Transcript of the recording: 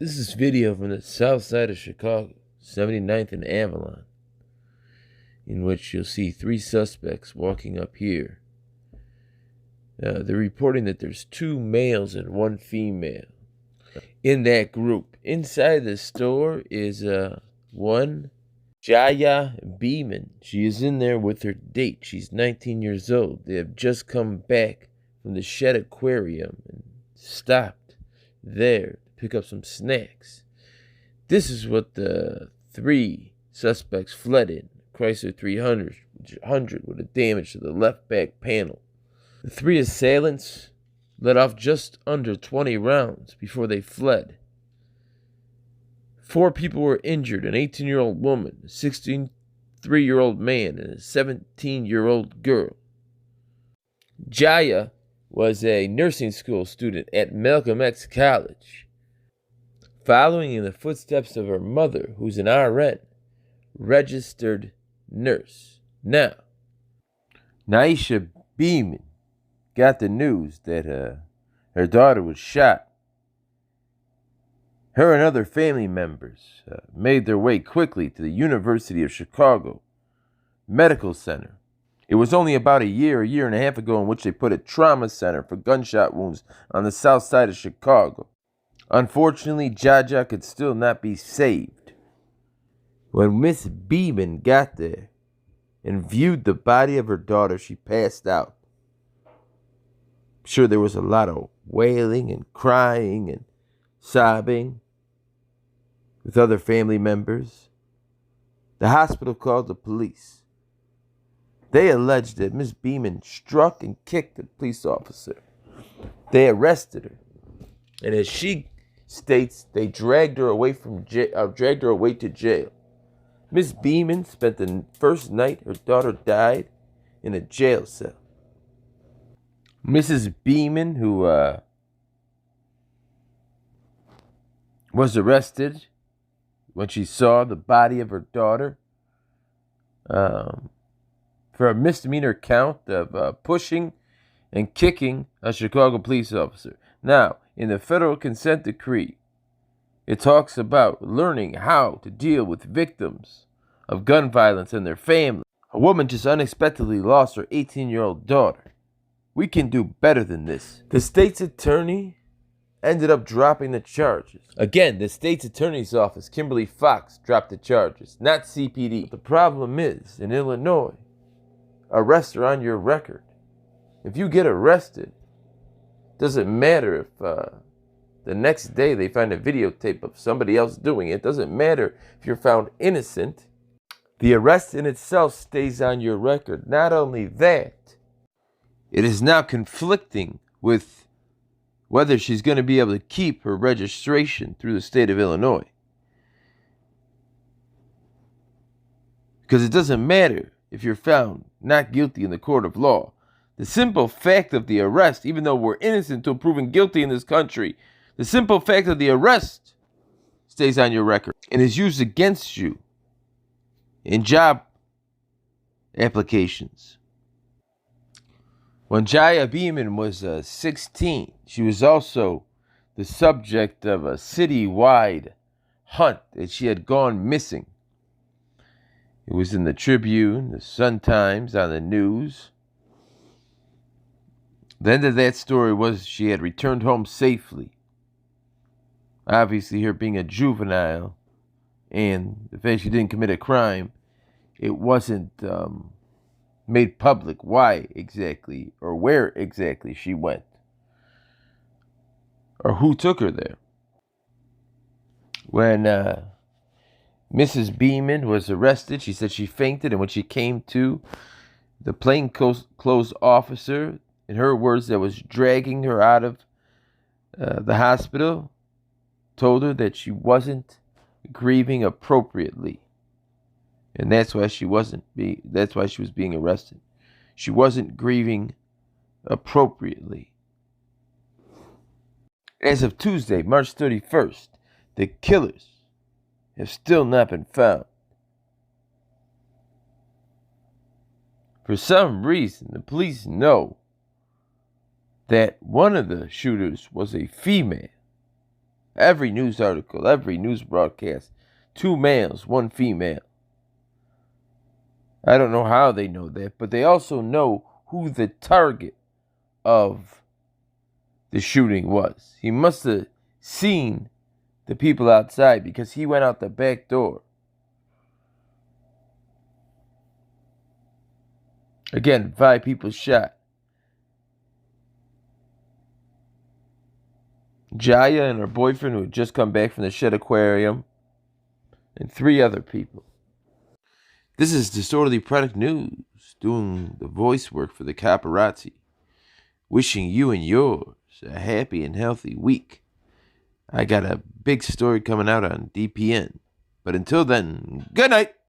This is video from the south side of Chicago, 79th and Avalon, in which you'll see three suspects walking up here. They're reporting that there's two males and one female in that group. Inside the store is one Jaya Beeman. She is in there with her date. She's 19 years old. They have just come back from the Shed Aquarium and stopped there to pick up some snacks. This is what the three suspects fled in. Chrysler 300 with a damage to the left back panel. The three assailants let off just under 20 rounds before they fled. 4 people were injured: an 18-year-old woman, a 63-year-old man, and a 17-year-old girl. Jaya was a nursing school student at Malcolm X College, following in the footsteps of her mother, who's an RN, registered nurse. Now, Naisha Beeman got the news that her daughter was shot. Her and other family members made their way quickly to the University of Chicago Medical Center. It was only about a year and a half ago in which they put a trauma center for gunshot wounds on the south side of Chicago. Unfortunately, Jaja could still not be saved. When Miss Beeman got there and viewed the body of her daughter, she passed out. I'm sure there was a lot of wailing and crying and sobbing with other family members. The hospital called the police. They alleged that Miss Beeman struck and kicked the police officer. They arrested her, and as she states, they dragged her away to jail. Miss Beeman spent the first night her daughter died in a jail cell. Mrs. Beeman, who was arrested when she saw the body of her daughter for a misdemeanor count of pushing and kicking a Chicago police officer. Now, in the federal consent decree, it talks about learning how to deal with victims of gun violence and their family. A woman just unexpectedly lost her 18-year-old daughter. We can do better than this. The state's attorney ended up dropping the charges. Again, the state's attorney's office, Kimberly Fox, dropped the charges, not CPD. The problem is, in Illinois, arrests are on your record. If you get arrested, it doesn't matter if the next day they find a videotape of somebody else doing it. It doesn't matter if you're found innocent. The arrest in itself stays on your record. Not only that, it is now conflicting with whether she's going to be able to keep her registration through the state of Illinois. Because it doesn't matter if you're found not guilty in the court of law. The simple fact of the arrest, even though we're innocent until proven guilty in this country, the simple fact of the arrest stays on your record and is used against you in job applications. When Jaya Beeman was 16, she was also the subject of a citywide hunt that she had gone missing. It was in the Tribune, the Sun-Times, on the news. The end of that story was she had returned home safely. Obviously, her being a juvenile and the fact she didn't commit a crime, it wasn't made public why exactly or where exactly she went or who took her there. When Mrs. Beeman was arrested, she said she fainted, and when she came to, the plainclothes officer, in her words, that was dragging her out of the hospital, told her that she wasn't grieving appropriately. And that's why she was being arrested. She wasn't grieving appropriately. As of Tuesday, March 31st, the killers have still not been found. For some reason, the police know that one of the shooters was a female. Every news article, every news broadcast. 2 males, 1 female. I don't know how they know that, but they also know who the target of the shooting was. He must have seen the people outside because he went out the back door. Again, 5 people shot. Jaya and her boyfriend, who had just come back from the Shed Aquarium, and 3 other people. This is Disorderly Product News, doing the voice work for the Cop-Arazzi. Wishing you and yours a happy and healthy week. I got a big story coming out on DPN. But until then, good night.